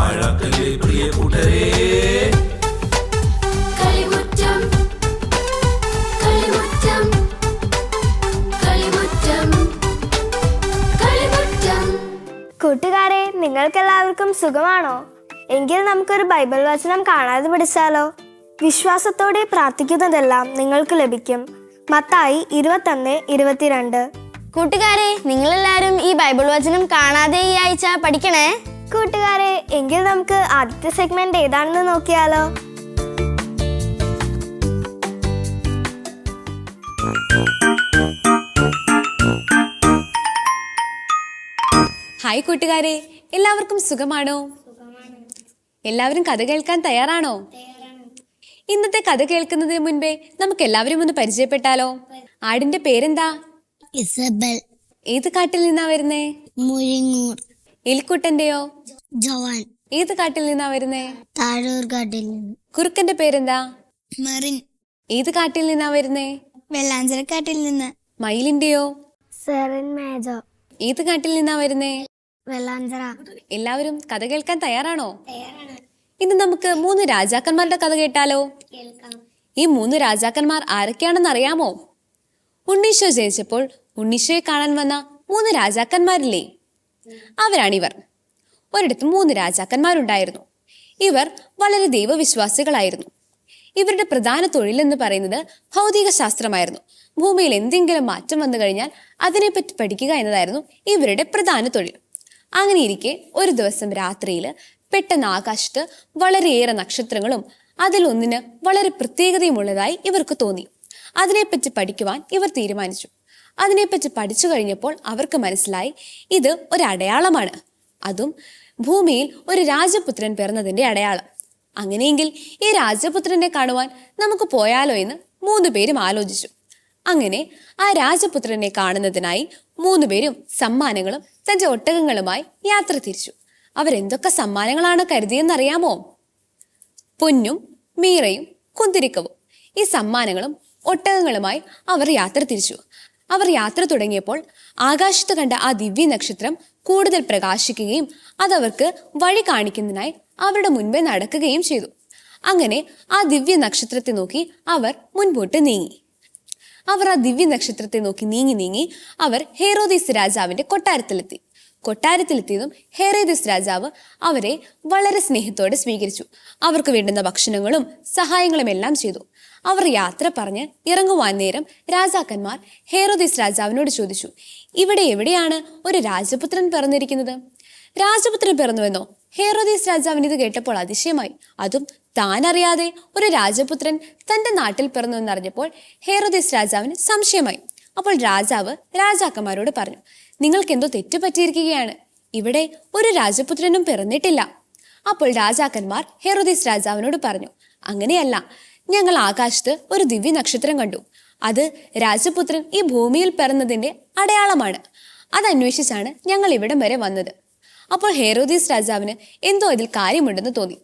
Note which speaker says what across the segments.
Speaker 1: പാഴാക്കല്ലേ പ്രിയ കൂട്ടരേ.
Speaker 2: കൂട്ടുകാരെ, നിങ്ങൾക്കെല്ലാവർക്കും സുഖമാണോ? എങ്കിൽ നമുക്കൊരു ബൈബിൾ വചനം കാണാതെ പഠിച്ചാലോ? വിശ്വാസത്തോടെ പ്രാർത്ഥിക്കുന്നതെല്ലാം നിങ്ങൾക്ക് ലഭിക്കും. മത്തായി 21:22.
Speaker 3: കൂട്ടുകാരെ, നിങ്ങളെല്ലാവരും ഈ ബൈബിൾ വചനം കാണാതെ ഈ ആഴ്ച പഠിക്കണേ.
Speaker 2: കൂട്ടുകാരെ, എങ്കിൽ നമുക്ക് ആദ്യത്തെ സെഗ്മെന്റ് ഏതാണെന്ന് നോക്കിയാലോ?
Speaker 4: ഹായ് കൂട്ടുകാരെ, എല്ലാവർക്കും സുഖമാണോ? എല്ലാവരും കഥ കേൾക്കാൻ തയ്യാറാണോ? ഇന്നത്തെ കഥ കേൾക്കുന്നതിന് മുൻപേ നമുക്ക് എല്ലാവരും ഒന്ന് പരിചയപ്പെട്ടാലോ? ആടിന്റെ പേരെന്താ?
Speaker 3: ഇസബൽ.
Speaker 4: ഏത് കാട്ടിൽ നിന്നാ വരുന്നേ?
Speaker 3: മുരിങ്ങൂർ.
Speaker 4: എലിക്കുട്ടന്റെയോ?
Speaker 3: ജവാൻ.
Speaker 4: ഏത് കാട്ടിൽ നിന്നാ വരുന്നേ?
Speaker 3: താഴൂർ കാട്ടിൽ നിന്ന്.
Speaker 4: കുറുക്കന്റെ പേരെന്താ?
Speaker 3: മെറിൻ.
Speaker 4: ഏത് കാട്ടിൽ നിന്നാ വരുന്നേ?
Speaker 3: വെള്ളാഞ്ചിറ കാട്ടിൽ നിന്ന്.
Speaker 4: മയിലിന്റെയോ?
Speaker 2: സെറിൻ മേജോ.
Speaker 4: ഏത് കാട്ടിൽ നിന്നാ വരുന്നേ?
Speaker 2: വെള്ളാഞ്ചിറ.
Speaker 4: എല്ലാവരും കഥ കേൾക്കാൻ തയ്യാറാണോ? ഇന്ന് നമുക്ക് 3 രാജാക്കന്മാരുടെ കഥ കേട്ടാലോ? ഈ 3 രാജാക്കന്മാർ ആരൊക്കെയാണെന്ന് അറിയാമോ? ഉണ്ണീശോ ജനിച്ചപ്പോൾ ഉണ്ണീശോയെ കാണാൻ വന്ന 3 രാജാക്കന്മാരില്ലേ? അവരാണിവർ. ഒരിടത്ത് 3 രാജാക്കന്മാരുണ്ടായിരുന്നു. ഇവർ വളരെ ദൈവവിശ്വാസികളായിരുന്നു. ഇവരുടെ പ്രധാന തൊഴിലെന്ന് പറയുന്നത് ഭൗതിക ശാസ്ത്രമായിരുന്നു. ഭൂമിയിൽ എന്തെങ്കിലും മാറ്റം വന്നു കഴിഞ്ഞാൽ അതിനെപ്പറ്റി പഠിക്കുക എന്നതായിരുന്നു ഇവരുടെ പ്രധാന തൊഴിൽ. അങ്ങനെ ഇരിക്കെ ഒരു ദിവസം രാത്രിയിൽ പെട്ടെന്ന് ആകാശത്ത് വളരെയേറെ നക്ഷത്രങ്ങളും അതിലൊന്നിന് വളരെ പ്രത്യേകതയുമുള്ളതായി ഇവർക്ക് തോന്നി. അതിനെപ്പറ്റി പഠിക്കുവാൻ ഇവർ തീരുമാനിച്ചു. അതിനെപ്പറ്റി പഠിച്ചു കഴിഞ്ഞപ്പോൾ അവർക്ക് മനസ്സിലായി ഇത് ഒരു അടയാളമാണ്, അതും ഭൂമിയിൽ ഒരു രാജപുത്രൻ പിറന്നതിന്റെ അടയാളം. അങ്ങനെയെങ്കിൽ ഈ രാജപുത്രനെ കാണുവാൻ നമുക്ക് പോയാലോ എന്ന് 3 പേരും ആലോചിച്ചു. അങ്ങനെ ആ രാജപുത്രനെ കാണുന്നതിനായി 3 പേരും സമ്മാനങ്ങളും തന്റെ ഒട്ടകങ്ങളുമായി യാത്ര തിരിച്ചു. അവരെന്തൊക്കെ സമ്മാനങ്ങളാണ് കരുതിയെന്നറിയാമോ? പൊന്നും മീറയും കുന്തിരിക്കവും. ഈ സമ്മാനങ്ങളും ഒട്ടകങ്ങളുമായി അവർ യാത്ര തിരിച്ചു. അവർ യാത്ര തുടങ്ങിയപ്പോൾ ആകാശത്ത് കണ്ട ആ ദിവ്യ നക്ഷത്രം കൂടുതൽ പ്രകാശിക്കുകയും അതവർക്ക് വഴി കാണിക്കുന്നതിനായി അവരുടെ മുൻപേ നടക്കുകയും ചെയ്തു. അങ്ങനെ ആ ദിവ്യ നക്ഷത്രത്തെ നോക്കി അവർ മുൻപോട്ട് നീങ്ങി. അവർ ആ ദിവ്യ നക്ഷത്രത്തെ നോക്കി നീങ്ങി അവർ ഹെറോദീസ് രാജാവിന്റെ കൊട്ടാരത്തിലെത്തി. കൊട്ടാരത്തിലെത്തിയതും ഹെറോദീസ് രാജാവ് അവരെ വളരെ സ്നേഹത്തോടെ സ്വീകരിച്ചു. അവർക്ക് വേണ്ടുന്ന ഭക്ഷണങ്ങളും സഹായങ്ങളും എല്ലാം ചെയ്തു. അവർ യാത്ര പറഞ്ഞ് ഇറങ്ങുവാൻ നേരം രാജാക്കന്മാർ ഹെറോദീസ് രാജാവിനോട് ചോദിച്ചു, ഇവിടെ എവിടെയാണ് ഒരു രാജപുത്രൻ പിറന്നിരിക്കുന്നത്? രാജപുത്രൻ പിറന്നുവെന്നോ? ഹെറോദീസ് രാജാവിന് ഇത് കേട്ടപ്പോൾ അതിശയമായി. അതും താൻ അറിയാതെ ഒരു രാജപുത്രൻ തന്റെ നാട്ടിൽ പിറന്നു എന്നറിഞ്ഞപ്പോൾ ഹെറോദീസ് രാജാവിന് സംശയമായി. അപ്പോൾ രാജാവ് രാജാക്കന്മാരോട് പറഞ്ഞു, നിങ്ങൾക്ക് എന്തോ തെറ്റ് പറ്റിയിരിക്കുകയാണ്. ഇവിടെ ഒരു രാജപുത്രനും പിറന്നിട്ടില്ല. അപ്പോൾ രാജാക്കന്മാർ ഹെറോദീസ് രാജാവിനോട് പറഞ്ഞു, അങ്ങനെയല്ല, ഞങ്ങൾ ആകാശത്ത് ഒരു ദിവ്യ നക്ഷത്രം കണ്ടു. അത് രാജപുത്രൻ ഈ ഭൂമിയിൽ പിറന്നതിന്റെ അടയാളമാണ്. അതന്വേഷിച്ചാണ് ഞങ്ങൾ ഇവിടം വരെ വന്നത്. അപ്പോൾ ഹെറോദീസ് രാജാവിന് എന്തോ ഇതിൽ കാര്യമുണ്ടെന്ന് തോന്നി.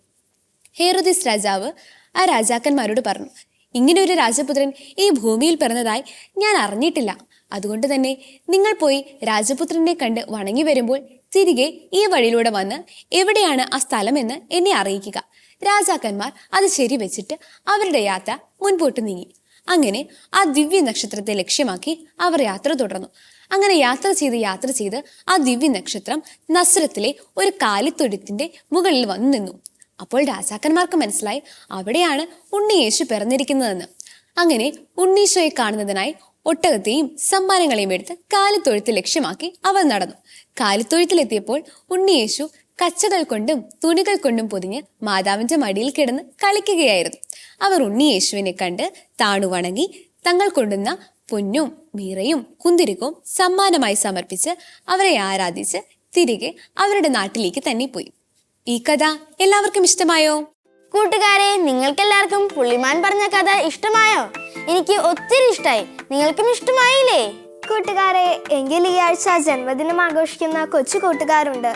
Speaker 4: ഹെറോദീസ് രാജാവ് ആ രാജാക്കന്മാരോട് പറഞ്ഞു, ഇങ്ങനെ ഒരു രാജപുത്രൻ ഈ ഭൂമിയിൽ പിറന്നതായി ഞാൻ അറിഞ്ഞിട്ടില്ല. അതുകൊണ്ട് തന്നെ നിങ്ങൾ പോയി രാജപുത്രനെ കണ്ട് വണങ്ങി വരുമ്പോൾ തിരികെ ഈ വഴിയിലൂടെ വന്ന് എവിടെയാണ് ആ സ്ഥലം എന്ന് എന്നെ അറിയിക്കുക. രാജാക്കന്മാർ അത് ശരിവെച്ചിട്ട് അവരുടെ യാത്ര മുൻപോട്ട് നീങ്ങി. അങ്ങനെ ആ ദിവ്യ നക്ഷത്രത്തെ ലക്ഷ്യമാക്കി അവർ യാത്ര തുടർന്നു. അങ്ങനെ യാത്ര ചെയ്ത് ആ ദിവ്യ നക്ഷത്രം നസ്രത്തിലെ ഒരു കാലിത്തൊഴുത്തിന്റെ മുകളിൽ വന്നു നിന്നു. അപ്പോൾ രാജാക്കന്മാർക്ക് മനസ്സിലായി അവിടെയാണ് ഉണ്ണിയേശു പിറന്നിരിക്കുന്നതെന്ന്. അങ്ങനെ ഉണ്ണീശോയെ കാണുന്നതിനായി ഒട്ടകത്തെയും സമ്മാനങ്ങളെയും എടുത്ത് കാലിത്തൊഴുത്ത് ലക്ഷ്യമാക്കി അവർ നടന്നു. കാലിത്തൊഴുത്തിലെത്തിയപ്പോൾ ഉണ്ണിയേശു കച്ചകൾ കൊണ്ടും തുണികൾ കൊണ്ടും പൊതിഞ്ഞ് മാതാവിന്റെ മടിയിൽ കിടന്ന് കളിക്കുകയായിരുന്നു. അവർ ഉണ്ണിയേശുവിനെ കണ്ട് താണു വണങ്ങി തങ്ങൾ കൊണ്ടുവന്ന പൊന്നും മീറയും കുന്തിരിക്കവും സമ്മാനമായി സമർപ്പിച്ച് അവരെ ആരാധിച്ച് തിരികെ അവരുടെ നാട്ടിലേക്ക് തന്നെ പോയി. ഈ കഥ എല്ലാവർക്കും ഇഷ്ടമായോ?
Speaker 3: കൂട്ടുകാരെ, നിങ്ങൾക്കെല്ലാവർക്കും പുള്ളിമാൻ പറഞ്ഞ കഥ ഇഷ്ടമായോ? എനിക്ക് ഒത്തിരി ഇഷ്ടമായി. നിങ്ങൾക്കും ഇഷ്ടമായില്ലേ?
Speaker 2: കൂട്ടുകാരെ, എങ്കിൽ ഈ ആഴ്ച ജന്മദിനം ആഘോഷിക്കുന്ന കൊച്ചു കൂട്ടുകാരുണ്ട്.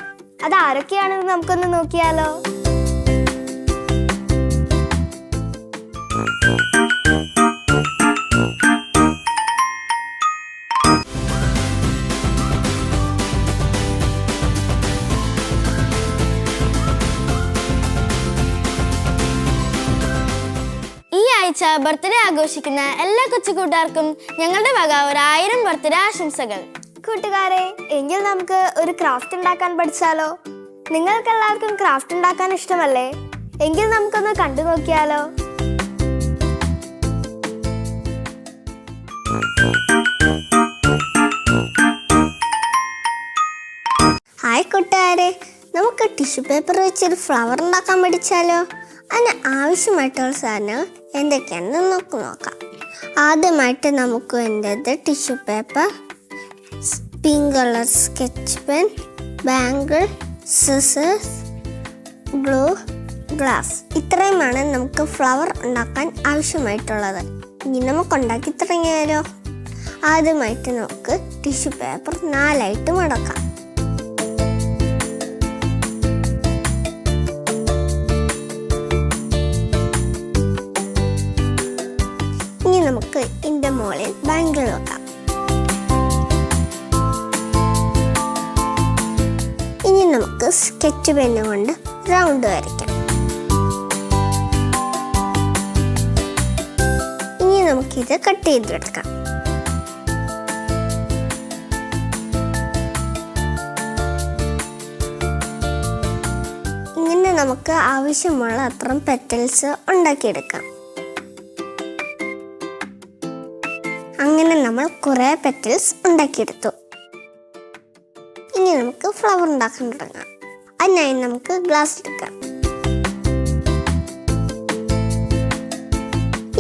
Speaker 2: അത് ആരൊക്കെയാണെന്ന് നമുക്കൊന്ന് നോക്കിയാലോ?
Speaker 3: ആഴ്ച ബർത്ത്ഡേ ആഘോഷിക്കുന്ന എല്ലാ കൊച്ചുകൂട്ടുകാർക്കും ഞങ്ങളുടെ വക 1000 ബർത്ത്ഡേ ആശംസകൾ.
Speaker 2: കൂട്ടുകാരെ, എങ്കിൽ നമുക്ക് ഒരു ക്രാഫ്റ്റ് ഉണ്ടാക്കാൻ പഠിച്ചാലോ? നിങ്ങൾക്ക് എല്ലാവർക്കും ക്രാഫ്റ്റ് ഉണ്ടാക്കാൻ ഇഷ്ടമല്ലേ? എങ്കിൽ നമുക്കൊന്ന് കണ്ടു നോക്കിയാലോ? ഹായ് കൂട്ടുകാരെ, നമുക്ക് ടിഷ്യൂ പേപ്പർ വെച്ചൊരു ഫ്ലവർ ഉണ്ടാക്കാൻ പഠിച്ചാലോ? അതിന് ആവശ്യമായിട്ടുള്ള സാധനങ്ങൾ എന്തൊക്കെയാണെന്ന് നമുക്ക് നോക്കാം. ആദ്യമായിട്ട് നമുക്ക് വേണ്ടത് tissue paper, pink colour sketch pen, bangle, scissors, glue, glass. ഇത്രയുമാണ് നമുക്ക് ഫ്ലവർ ഉണ്ടാക്കാൻ ആവശ്യമായിട്ടുള്ളത്. ഇനി നമുക്ക് ഉണ്ടാക്കി തുടങ്ങിയാലോ? ആദ്യമായിട്ട് നമുക്ക് ടിഷ്യൂ പേപ്പർ 4ആയിട്ട് മടക്കാം. ഇനി നമുക്ക് ഇതിന്റെ മുകളിൽ ബാങ്കിൾ വെക്കാം. ഇനി നമുക്ക് സ്കെച്ച് പെന്ന് കൊണ്ട് റൗണ്ട് വരയ്ക്കാം. ഇനി നമുക്കിത് കട്ട് ചെയ്തെടുക്കാം. ഇങ്ങനെ നമുക്ക് ആവശ്യമുള്ള അത്രയും പെറ്റൽസ് ഉണ്ടാക്കിയെടുക്കാം. അങ്ങനെ നമ്മൾ കുറേ പെറ്റൽസ് ഉണ്ടാക്കിയെടുത്തു. ഇനി നമുക്ക് ഫ്ലവർ ഉണ്ടാക്കാൻ തുടങ്ങാം. അതിനായി നമുക്ക് ഗ്ലാസ് എടുക്കാം.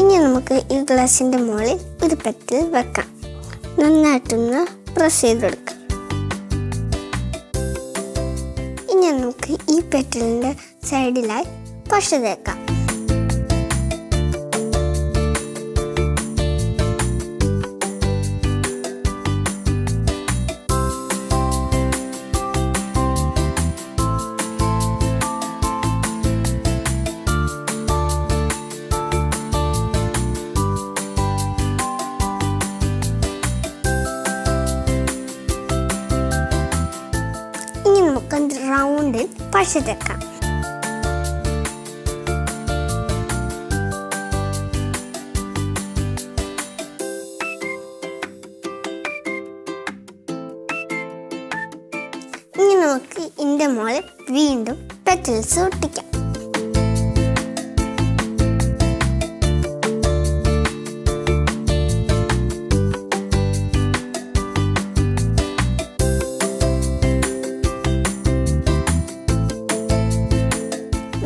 Speaker 2: ഇനി നമുക്ക് ഈ ഗ്ലാസിന്റെ മുകളിൽ ഒരു പെറ്റൽ വെക്കാം. നന്നായിട്ടൊന്ന് പ്രസ് ചെയ്തെടുക്കാം. ഇനി നമുക്ക് ഈ പെറ്റലിന്റെ സൈഡിലായി പശ തേക്കാം. റൗണ്ടിൽ പശ തേക്കാം. ഇനി നമുക്ക് ഇതിന്റെ മുകളിൽ വീണ്ടും പെറ്റൽസ് ഒട്ടിക്കാം.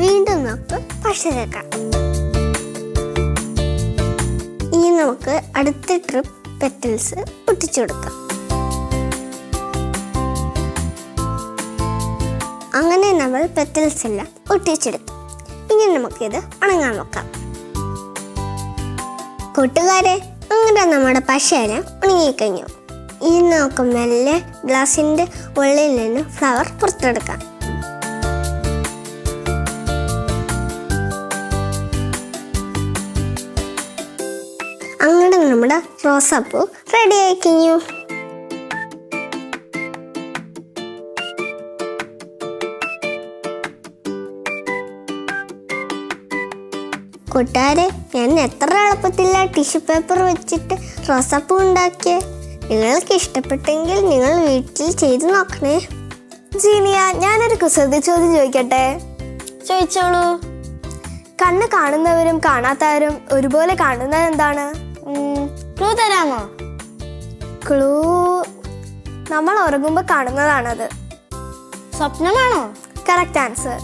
Speaker 2: വീണ്ടും നമുക്ക് പശ തേക്കാം. ഇനി നമുക്ക് അടുത്ത ട്രിപ്പ് പെറ്റൽസ് ഒട്ടിച്ചു കൊടുക്കാം. അങ്ങനെ നമ്മൾ പെറ്റൽസ് എല്ലാം ഒട്ടിച്ചെടുത്തു. ഇനി നമുക്കിത് ഉണങ്ങാൻ നോക്കാം. കൂട്ടുകാരെ, അങ്ങനെ നമ്മുടെ പശയെല്ലാം ഉണങ്ങിക്കഴിഞ്ഞു. ഇനി നമുക്ക് മെല്ലെ ഗ്ലാസിന്റെ ഉള്ളിൽ നിന്ന് ഫ്ലവർ പുറത്തെടുക്കാം. അങ്ങനെ നമ്മുടെ റോസാപ്പൂ റെഡി ആയി കഴിഞ്ഞു. കൂട്ടുകാരെ, ഞാൻ എത്ര എളുപ്പത്തില്ല ടിഷ്യൂ പേപ്പർ വെച്ചിട്ട് റോസാപ്പൂ ഉണ്ടാക്കിയേ. നിങ്ങൾക്ക് ഇഷ്ടപ്പെട്ടെങ്കിൽ നിങ്ങൾ വീട്ടിൽ ചെയ്ത് നോക്കണേ. ജീനിയ, ഞാനൊരു കുസൃതി ചോദ്യം ചോദിക്കട്ടെ?
Speaker 3: ചോദിച്ചോളൂ.
Speaker 2: കണ്ണ് കാണുന്നവരും കാണാത്തവരും ഒരുപോലെ കാണുന്നത് എന്താണ്?
Speaker 3: ക്ലൂ തരാമോ?
Speaker 2: ക്ലൂ നമ്മൾ ഉറങ്ങുമ്പോൾ കാണുന്നതാണത്.
Speaker 3: സ്വപ്നമാണോ?
Speaker 2: Correct answer.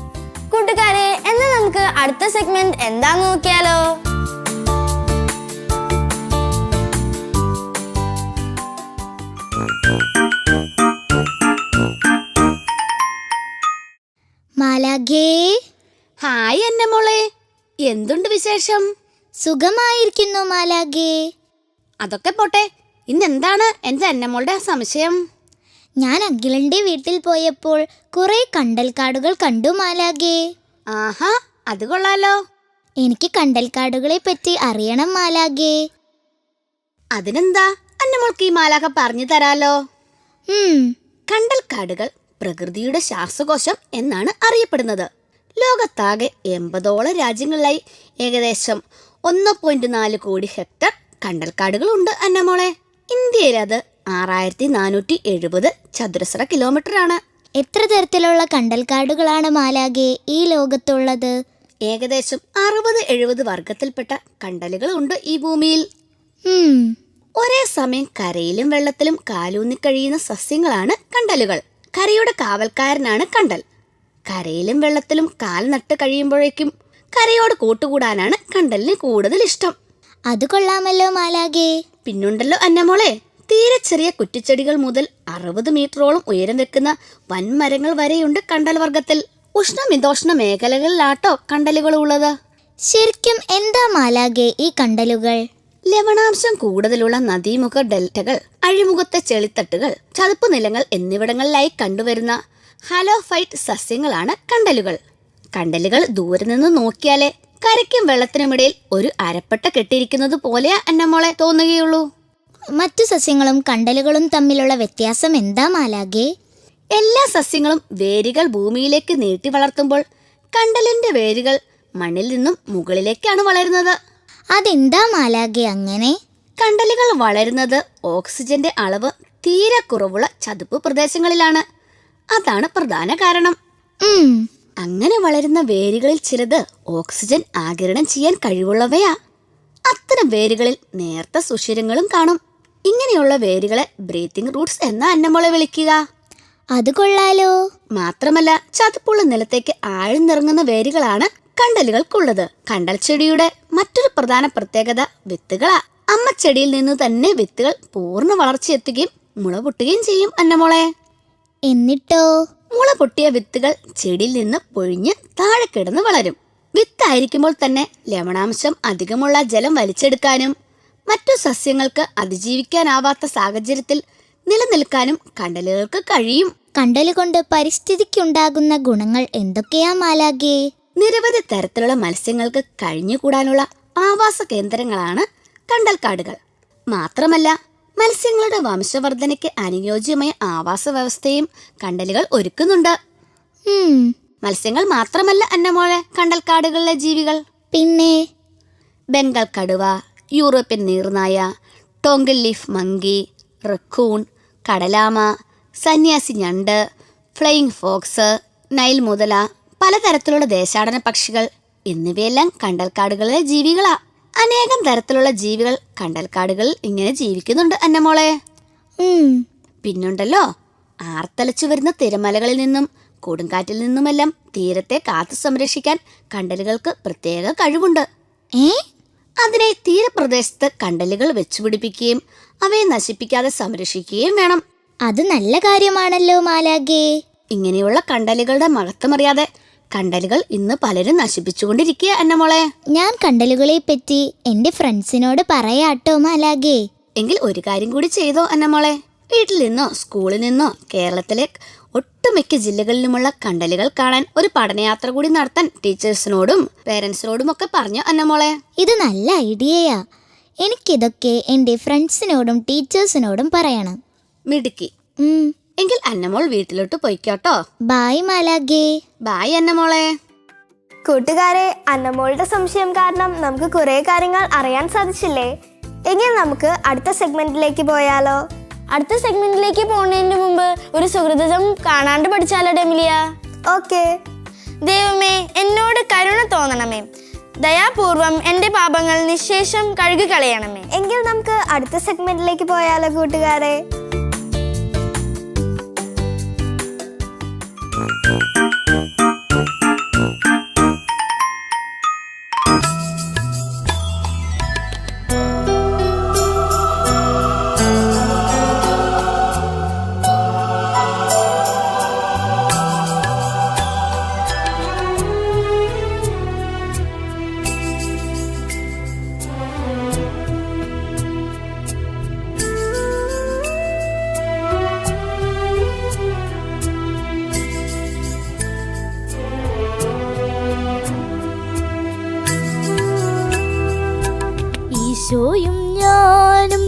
Speaker 3: കൂട്ടുകാരെ, എന്നാൽ നമുക്ക് അടുത്ത സെഗ്മെന്റ് എന്താന്ന് നോക്കിയാലോ?
Speaker 5: മാലാഖേ.
Speaker 6: ഹായ് എന്നെ മോളെ, എന്തുണ്ട് വിശേഷം?
Speaker 5: സുഖമായിരിക്കുന്നു മാലാഖേ.
Speaker 6: അതൊക്കെ പോട്ടെ, ഇന്നെന്താണ് എൻ്റെ അന്നമോളുടെ സംശയം?
Speaker 5: ഞാൻ അഖിലന്റെ വീട്ടിൽ പോയപ്പോൾ കുറെ കണ്ടൽക്കാടുകൾ കണ്ടു മാലാഖേ.
Speaker 6: ആഹാ, അത് കൊള്ളാലോ.
Speaker 5: എനിക്ക് കണ്ടൽക്കാടുകളെ പറ്റി അറിയണം മാലാഖേ.
Speaker 6: അതിനെന്താ, അന്നമോൾക്ക് ഈ മാലാഖ പറഞ്ഞു തരാലോ. കണ്ടൽക്കാടുകൾ പ്രകൃതിയുടെ ശ്വാസകോശം എന്നാണ് അറിയപ്പെടുന്നത്. ലോകത്താകെ 80ഓളം രാജ്യങ്ങളിലായി ഏകദേശം 1.4 കോടി ഹെക്ടർ കണ്ടൽക്കാടുകളുണ്ട് അന്നമോളെ. ഇന്ത്യയിൽ അത് 6470 ചതുരശ്ര കിലോമീറ്റർ ആണ്.
Speaker 5: എത്ര തരത്തിലുള്ള കണ്ടൽക്കാടുകളാണ് മാലാകെ ഈ ലോകത്തുള്ളത്?
Speaker 6: ഏകദേശം 60-70 വർഗത്തിൽപ്പെട്ട കണ്ടലുകളുണ്ട് ഈ ഭൂമിയിൽ. ഒരേ സമയം കരയിലും വെള്ളത്തിലും കാലൂന്നി കഴിയുന്ന സസ്യങ്ങളാണ് കണ്ടലുകൾ. കരയുടെ കാവൽക്കാരനാണ് കണ്ടൽ. കരയിലും വെള്ളത്തിലും കാൽ നട്ട് കഴിയുമ്പോഴേക്കും കരയോട് കൂട്ടുകൂടാനാണ് കണ്ടലിന് കൂടുതൽ ഇഷ്ടം.
Speaker 5: അത് കൊള്ളാമല്ലോ മാലാകെ.
Speaker 6: പിന്നുണ്ടല്ലോ അന്നമോളെ, തീരെ ചെറിയ കുറ്റിച്ചെടികൾ മുതൽ 60 മീറ്ററോളം ഉയരം വെക്കുന്ന വൻമരങ്ങൾ വരെയുണ്ട് കണ്ടൽ വർഗത്തിൽ. ഉഷ്ണമിതോഷ്ണ മേഖലകളിലാട്ടോ കണ്ടലുകൾ ഉള്ളത്.
Speaker 5: ശരിക്കും എന്താ മാലാകെ ഈ കണ്ടലുകൾ?
Speaker 6: ലവണാംശം കൂടുതലുള്ള നദീമുഖ ഡെൽറ്റകൾ, അഴിമുഖത്തെ ചെളിത്തട്ടുകൾ, ചതുപ്പ് നിലങ്ങൾ എന്നിവിടങ്ങളിലായി കണ്ടുവരുന്ന ഹാലോഫൈറ്റ് സസ്യങ്ങളാണ് കണ്ടലുകൾ. കണ്ടലുകൾ ദൂരെ നിന്ന് നോക്കിയാലേ കരയ്ക്കും വെള്ളത്തിനുമിടയിൽ ഒരു അരപ്പട്ട കെട്ടിയിരിക്കുന്നത് പോലെ അന്നമോളെ തോന്നുകയുള്ളൂ.
Speaker 5: മറ്റു സസ്യങ്ങളും കണ്ടലുകളും തമ്മിലുള്ള വ്യത്യാസം എന്താ മാലാകെ?
Speaker 6: എല്ലാ സസ്യങ്ങളും വേരുകൾ ഭൂമിയിലേക്ക് നീട്ടി വളർത്തുമ്പോൾ കണ്ടലിന്റെ വേരുകൾ മണ്ണിൽ നിന്നും മുകളിലേക്കാണ് വളരുന്നത്.
Speaker 5: അതെന്താ മാലാകെ അങ്ങനെ?
Speaker 6: കണ്ടലുകൾ വളരുന്നത് ഓക്സിജന്റെ അളവ് തീരെ കുറവുള്ള ചതുപ്പ് പ്രദേശങ്ങളിലാണ്. അതാണ് പ്രധാന കാരണം. അങ്ങനെ വളരുന്ന വേരുകളിൽ ചിലത് ഓക്സിജൻ ആഗിരണം ചെയ്യാൻ കഴിവുള്ളവയാ. അത്തരം വേരുകളിൽ നേർത്ത സുഷിരങ്ങളും കാണും. ഇങ്ങനെയുള്ള വേരുകളെ ബ്രീത്തിങ് റൂട്ട്സ് എന്ന അന്നമോളെ വിളിക്കുക.
Speaker 5: അത് കൊള്ളാലോ.
Speaker 6: മാത്രമല്ല ചതുപ്പുള്ള നിലത്തേക്ക് ആഴ്ന്നിറങ്ങുന്ന വേരുകളാണ് കണ്ടലുകൾക്കുള്ളത്. കണ്ടൽ ചെടിയുടെ മറ്റൊരു പ്രധാന പ്രത്യേകത വിത്തുകളാ. അമ്മച്ചെടിയിൽ നിന്ന് തന്നെ വിത്തുകൾ പൂർണ്ണ വളർച്ചയെത്തുകയും മുള പൊട്ടുകയും ചെയ്യും അന്നമോളെ.
Speaker 5: എന്നിട്ടോ?
Speaker 6: മുള പൊട്ടിയ വിത്തുകൾ ചെടിയിൽ നിന്ന് പൊഴിഞ്ഞ് താഴെ കിടന്ന് വളരും. വിത്തായിരിക്കുമ്പോൾ തന്നെ ലവണാംശം അധികമുള്ള ജലം വലിച്ചെടുക്കാനും മറ്റു സസ്യങ്ങൾക്ക് അതിജീവിക്കാനാവാത്ത സാഹചര്യത്തിൽ നിലനിൽക്കാനും കണ്ടലുകൾക്ക് കഴിയും.
Speaker 5: കണ്ടലുകൊണ്ട് പരിസ്ഥിതിക്കുണ്ടാകുന്ന ഗുണങ്ങൾ എന്തൊക്കെയാ മാലാകെ?
Speaker 6: നിരവധി തരത്തിലുള്ള മത്സ്യങ്ങൾക്ക് കഴിഞ്ഞുകൂടാനുള്ള ആവാസ കേന്ദ്രങ്ങളാണ് കണ്ടൽക്കാടുകൾ. മാത്രമല്ല മത്സ്യങ്ങളുടെ വംശവർധനയ്ക്ക് അനുയോജ്യമായ ആവാസ വ്യവസ്ഥയും കണ്ടലുകൾ ഒരുക്കുന്നുണ്ട്. മത്സ്യങ്ങൾ മാത്രമല്ല അന്നമോളെ കണ്ടൽക്കാടുകളിലെ ജീവികൾ.
Speaker 5: പിന്നെ
Speaker 6: ബംഗാൾ കടുവ, യൂറോപ്യൻ നീർനായ, ടോങ്കിൾ ലീഫ് മങ്കി, റക്കൂൺ, കടലാമ, സന്യാസി ഞണ്ട്, ഫ്ലൈയിങ് ഫോക്സ്, നൈൽ മുതല, പലതരത്തിലുള്ള ദേശാടന പക്ഷികൾ എന്നിവയെല്ലാം കണ്ടൽക്കാടുകളിലെ ജീവികളാ. അനേകം തരത്തിലുള്ള ജീവികൾ കണ്ടൽക്കാടുകളിൽ ഇങ്ങനെ ജീവിക്കുന്നുണ്ട് അന്നമോളെ. പിന്നുണ്ടല്ലോ ആർത്തലച്ചു വരുന്ന തിരമലകളിൽ നിന്നും കൊടുങ്കാറ്റിൽ നിന്നുമെല്ലാം തീരത്തെ കാത്തു സംരക്ഷിക്കാൻ കണ്ടലുകൾക്ക് പ്രത്യേക കഴിവുണ്ട്. അതിനെ തീരപ്രദേശത്ത് കണ്ടലുകൾ വെച്ചുപിടിപ്പിക്കുകയും അവയെ നശിപ്പിക്കാതെ സംരക്ഷിക്കുകയും വേണം.
Speaker 5: അത് നല്ല കാര്യമാണല്ലോ മാലാകെ.
Speaker 6: ഇങ്ങനെയുള്ള കണ്ടലുകളുടെ മഹത്വമറിയാതെ കണ്ടലുകൾ ഇന്ന് പലരും നശിപ്പിച്ചുകൊണ്ടിരിക്കുക അന്നമോളെ.
Speaker 5: ഞാൻ കണ്ടലുകളെ പറ്റി എന്റെ ഫ്രണ്ട്സിനോട് പറയാട്ടോ മാലാകെ.
Speaker 6: എങ്കിൽ ഒരു കാര്യം കൂടി ചെയ്തോ അന്നമോളെ. വീട്ടിൽ നിന്നോ സ്കൂളിൽ നിന്നോ കേരളത്തിലെ ഒട്ടുമിക്ക ജില്ലകളിലുമുള്ള കണ്ടലുകൾ കാണാൻ ഒരു പഠനയാത്ര കൂടി നടത്താൻ ടീച്ചേഴ്സിനോടും പേരൻസിനോടും ഒക്കെ പറഞ്ഞു അന്നമോളെ.
Speaker 5: ഇത് നല്ല ഐഡിയയാ. എനിക്കിതൊക്കെ എന്റെ ഫ്രണ്ട്സിനോടും ടീച്ചേഴ്സിനോടും പറയണം.
Speaker 6: മിടുക്കി. എങ്കിൽ അന്നമോൾ വീട്ടിലോട്ട് പോയിക്കോട്ടോ.
Speaker 5: ബായ് മാലാകെ.
Speaker 6: ബായ് അന്നമോളെ.
Speaker 2: കൂട്ടുകാരെ, അന്നമോളുടെ സംശയം കാരണം നമുക്ക് കുറേ കാര്യങ്ങൾ അറിയാൻ സാധിച്ചില്ലേ? എങ്കിൽ നമുക്ക് അടുത്ത സെഗ്മെന്റിലേക്ക് പോയാലോ?
Speaker 3: അടുത്ത സെഗ്മെന്റിലേക്ക് പോകുന്നതിന് മുമ്പ് ഒരു സുഹൃതം കാണാണ്ട് പഠിച്ചാലോ ഡെമിലിയ?
Speaker 2: ഓക്കെ.
Speaker 3: ദൈവമേ, എന്നോട് കരുണ തോന്നണമേ. ദയാപൂർവം എൻ്റെ പാപങ്ങൾ നിശേഷം കഴുകി കളയണമേ.
Speaker 2: എങ്കിൽ നമുക്ക് അടുത്ത സെഗ്മെന്റിലേക്ക് പോയാലോ കൂട്ടുകാരെ?
Speaker 7: ഈശോയും ഞാനും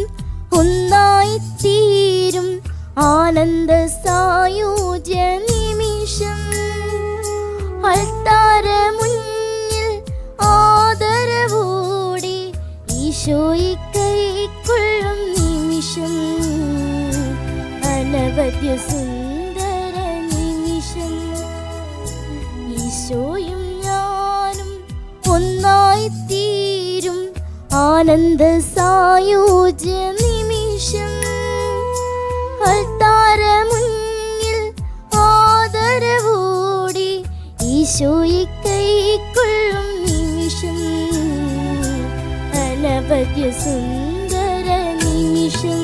Speaker 7: ഒന്നായിത്തീരും ആനന്ദ സായുജ്യ നിമിഷം. അൾത്താര മുന്നിൽ ആദരവോടെ ഈശോയെ കൈക്കൊള്ളും നിമിഷം അനവധ്യ സുന്ദര നിമിഷം. ഈശോയും ഞാനും ഒന്നായി തീരും ആനന്ദ സായുജ്യ നിമിഷം. അൾത്താര മുന്നിൽ ആദരവോടെ ഈശോയെ കൈക്കൊള്ളും നിമിഷം അനവധ്യ സുന്ദര നിമിഷം.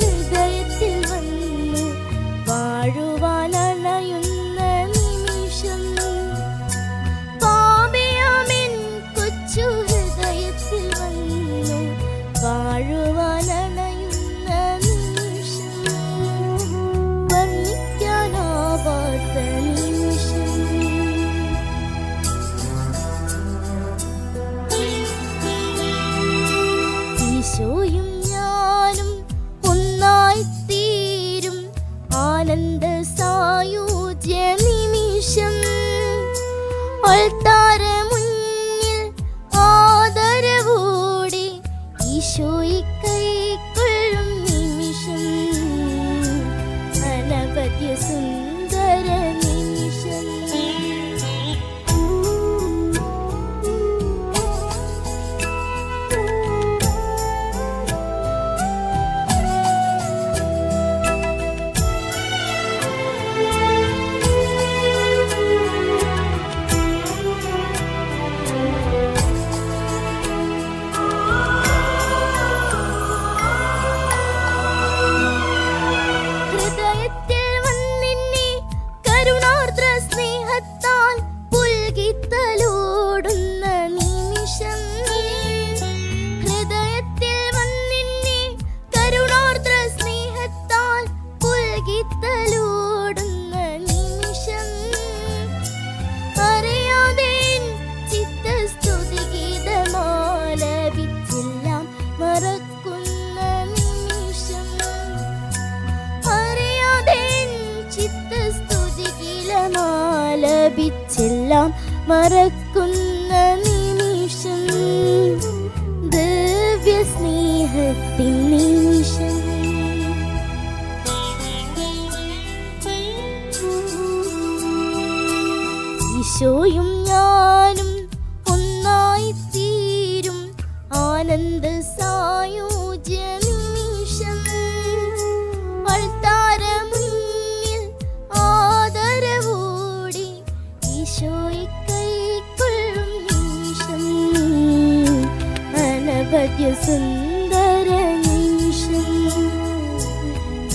Speaker 7: ഹൃദയത്തിൽ വന്നു വാഴുവാനണയുന്ന നിമിഷം. പാപിയാമിൻ കൊച്ചു ഹൃദയത്തിൽ വന്നു വാഴുവാനണയുന്ന നിമിഷം. വർണ്ണിക്കാനാവാത്ത നിമിഷം. ഈശോയും ഞാനും ഒന്നായി തീരും ആനന്ദ സായുജ്യ നിമിഷം. അൾത്താര മുന്നിൽ ആദരവോടെ ഈശോയെ കൈക്കൊള്ളും നിമിഷം അനവധ്യ സുന്ദര നിമിഷം. ഹൃദയത്തിൽ വന്നിന്നെ കരുണാർദ്ര സ്നേഹത്താൽ പുൽകിത്തലോടുന്ന നിമിഷം. ഹൃദയത്തിൽ വന്നിന്നെ കരുണാർദ്ര സ്നേഹത്താൽ പുൽകിത്തലോടുന്ന നിമിഷം. അറിയാതെ ചിത്തസ്തുതി ഗീതമാലപിച്ചെല്ലാം മറക്കുന്ന നിമിഷം. അറിയാതെ ചിത്തസ്തുതി ഗീതമാലപിച്ചെല്ലാം മറക്കുന്ന നിമിഷം. ദിവ്യ സ്നേഹത്തിൻ നിമിഷം. ഈശോയും ഞാനും ഒന്നായി തീരും ആനന്ദ സായുജ്യ നിമിഷം. അൾത്താര മുന്നിൽ ആദരവോടെ ഈശോയെ കൈക്കൊള്ളും നിമിഷം അനവധ്യ സുന്ദര നിമിഷം.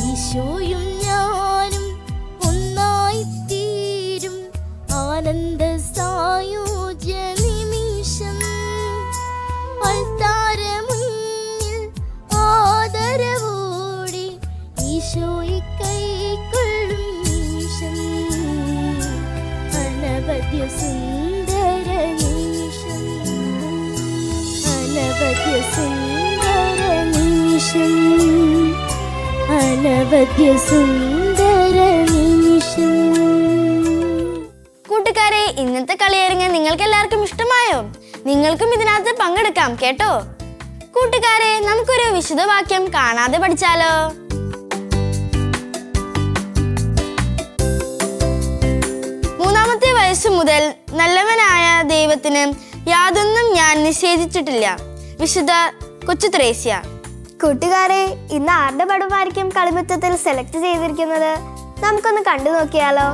Speaker 7: ഈശോയും ഞാനും ഒന്നായി തീരും ആനന്ദ സായുജ്യ നിമിഷം. അൾത്താര മുന്നിൽ ആദരവോടെ ഈശോയെ കൈക്കൊള്ളും നിമിഷം അനവധ്യ സുന്ദര നിമിഷം അനവധ്യ സുന്ദര നിമിഷം അനവധ്യ സുന്ദര നിമിഷം.
Speaker 3: കൂട്ടുകാരെ, ഇന്നത്തെ കളിയരങ്ങ് നിങ്ങൾക്ക് എല്ലാവർക്കും ഇഷ്ടമായോ? നിങ്ങൾക്കും ഇതിനകത്ത് പങ്കെടുക്കാം കേട്ടോ. കൂട്ടുകാരെ, നമുക്കൊരു വിശുദ്ധ വാക്യം കാണാതെ പഠിച്ചാലോ? മൂന്നാമത്തെ വയസ്സു മുതൽ നല്ലവനായ ദൈവത്തിന് യാതൊന്നും ഞാൻ നിഷേധിച്ചിട്ടില്ല. വിശുദ്ധ കൊച്ചു ത്രേസ്യ.
Speaker 2: കൂട്ടുകാരെ, ഇന്ന് ആരുടെ പടമായിരിക്കും കളിമുറ്റത്തിൽ സെലക്ട് ചെയ്തിരിക്കുന്നത്? നമുക്കൊന്ന് കണ്ടു നോക്കിയാലോ?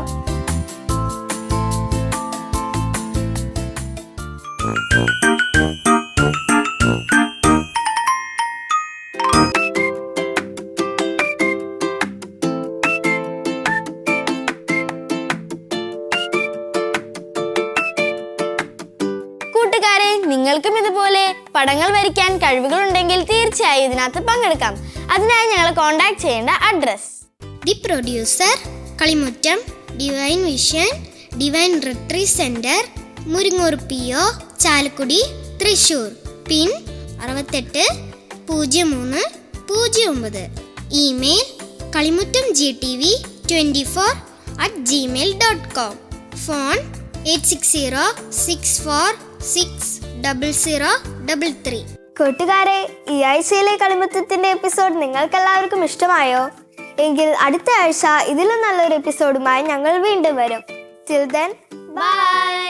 Speaker 3: കൂട്ടുകാരെ, നിങ്ങൾക്കും ഇതുപോലെ പടങ്ങൾ വരയ്ക്കാൻ കഴിവുകളുണ്ടെങ്കിൽ തീർച്ചയായും ഇതിനകത്ത് പങ്കെടുക്കാം. അതിനായി ഞങ്ങളെ കോൺടാക്ട് ചെയ്യേണ്ട address:
Speaker 5: the producer, Kalimuttam, divine vision, divine retreat centre, Muringoor PO, Chalakudy, Thrissur. Pin 680309. Email kalimutamgtv24@gmail.com. Phone 8606460033.
Speaker 2: കൂട്ടുകാരെ, ഈ ആഴ്ചയിലെ കളിമുറ്റത്തിന്റെ എപ്പിസോഡ് നിങ്ങൾക്ക് എല്ലാവർക്കും ഇഷ്ടമായോ? എങ്കിൽ അടുത്ത ആഴ്ച ഇതിലും നല്ലൊരു എപ്പിസോഡുമായി ഞങ്ങൾ വീണ്ടും വരും. Till then, bye.